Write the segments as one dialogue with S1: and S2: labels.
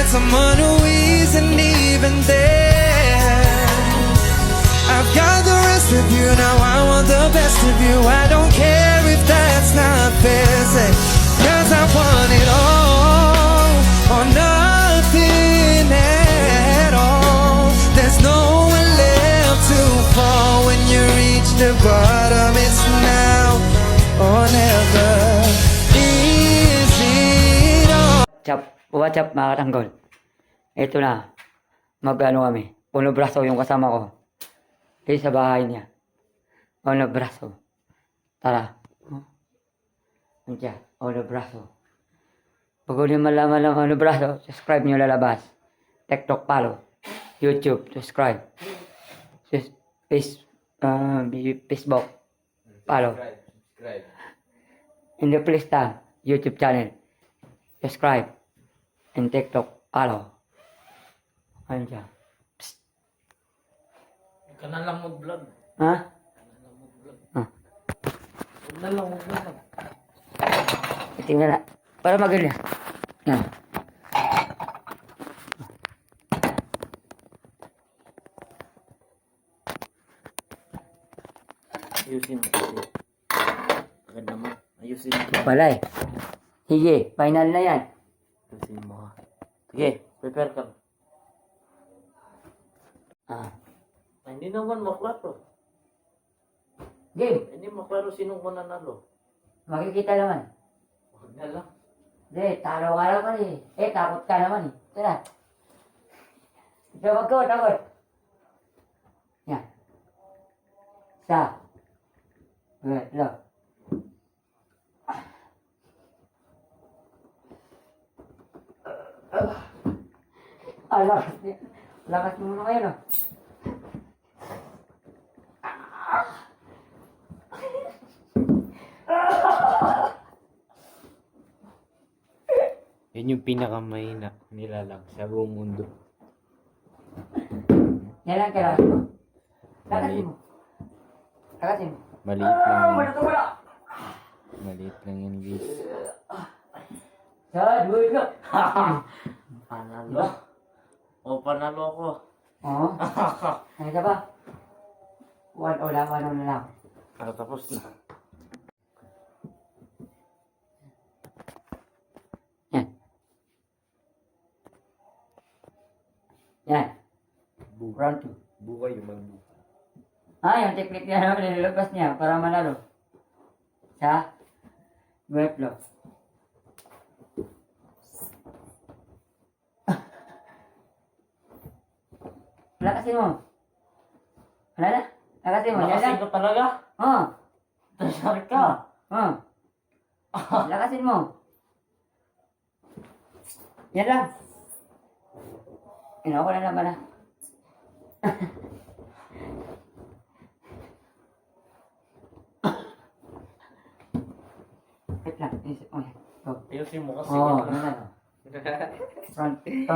S1: with someone who isn't even there. I've got the rest of you, now I want the best of you. I don't care if that's not fair, say, 'cause I want it all or nothing at all. There's nowhere left to fall when you reach the bottom. It's now or never. Is it all?
S2: What's up mga katanggol? Ito na, mag-ano kami, puno braso yung kasama ko. Dito sa bahay niya. Puno braso. Tara. Andiyan, puno braso. Pag hindi malaman lang puno braso, subscribe nyo lalabas. TikTok follow. YouTube, subscribe. Facebook, follow.
S3: Subscribe.
S2: In the playlist, YouTube channel. Subscribe. And TikTok, follow. Andiyan. Psst.
S3: Huwag ka na lang mag-vlog.
S2: Ha?
S3: Huwag na lang mag-vlog.
S2: Tingnan na. Para maganda. Yan.
S3: Ayusin mo kasi. Maganda mo. Ayusin mo.
S2: Wala eh. Sige, final na yan.
S3: Ayusin mo ha. Sige, prepare ka. Ay, hindi naman maklaro.
S2: Game.
S3: Hindi maklaro sinong mananalo.
S2: Makikita naman.
S3: Huwag na lang.
S2: Hindi, talo ka naman eh. Takot ka naman eh. Tara. Wag ko, takot. Yan. Isa. Good, look. Lakas niya. Lakas mo na ngayon, oh.
S3: Yan yung pinakamahina nila lang sa buong mundo.
S2: Yan lang kailangan mo. Lakasin mo. Lakasin mo.
S3: Maliit lang yan.
S2: Wala.
S3: Maliit lang yan, guys.
S2: Sad, wait ka.
S3: Panalo. O, panalo ko.
S2: Oo. Ano ka ba? 1-0 lang, 1-0 na lang.
S3: Tapos na.
S2: Yan. Yan. Round 2.
S3: Buka yung magbuka.
S2: Yung technique niya naman, nilabas niya para manalo. Sa Weblo. Lakasin mo. Wala na? Lakasin mo. Yan lang.
S3: Lakasin ko talaga?
S2: Oo.
S3: Tasar ka.
S2: Oo. Lakasin mo. Yan lang. Ako na naman na. Wait lang. Oh, yan. Go.
S3: Ayusin mo kasi.
S2: Oo, yan lang. Round 2.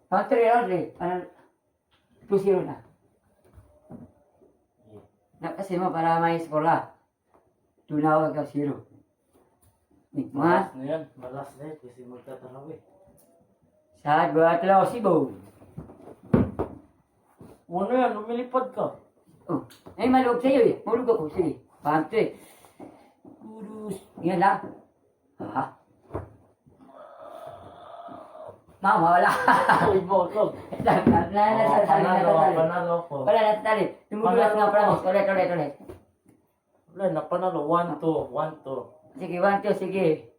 S2: Round 3, round 3. 2-0 na. Lakasin mo para may score ka. 2 na ako, 0. Mga
S3: Malas na yan. Malas na yan kasi magtataraw eh.
S2: sa 2-3 Cebu.
S3: Ano yan? Lumilipad ka.
S2: Oh, ay malug sa'yo eh. Malug ako. Sige. Paham to eh. Urus. Yan lang. Ha? Wala.
S3: Uy, botog.
S2: Natatali.
S3: Panalo ko.
S2: Wala, natatali. Tumudulas nga promise. Ulit.
S3: Wala, napanalo. 1-2. 1-2.
S2: Sige, 1-2, sige.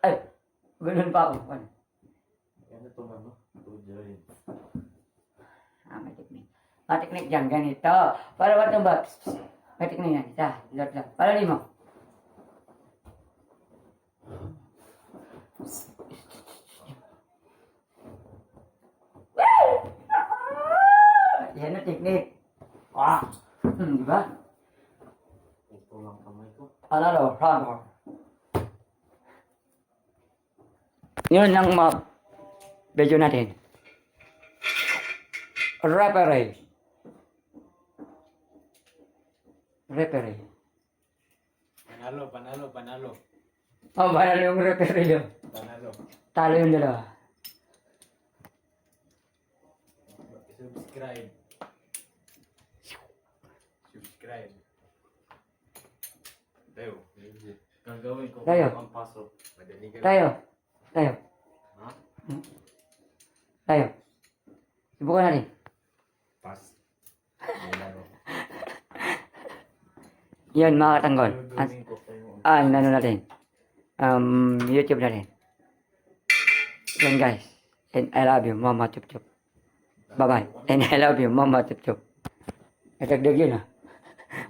S2: Ay, ganun pa ako.
S3: Yan ito na, no? 2-0 yun.
S2: May teknik. May teknik dyan, ganito. Para ba itong ba? May teknik yan. Isa, lot. Para limo. Yan ang teknik. Di ba?
S3: Ito lang kamay ko.
S2: Panalo, round. Yun ang video natin. Referee.
S3: Panalo.
S2: Panalo yung referee yun.
S3: Panalo.
S2: Talo yung dalawa.
S3: Subscribe. Subscribe. Tayo. Gagawin ko
S2: Tayo.
S3: ang paso. Madali ka.
S2: Tayo. Tayo.
S3: Ha?
S2: Tayo. Subukan natin.
S3: Pas. Laro.
S2: Yan mga katanggol.
S3: Gagawin ko kayo.
S2: Ano natin. YouTube natin. Yan guys. And I love you, Mama Chup Chup. Bye-bye. And I love you, Mama Chup Chup. Natagdag yun ah.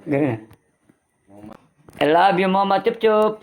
S2: Ganun ah. I love you, Mama Chup Chup.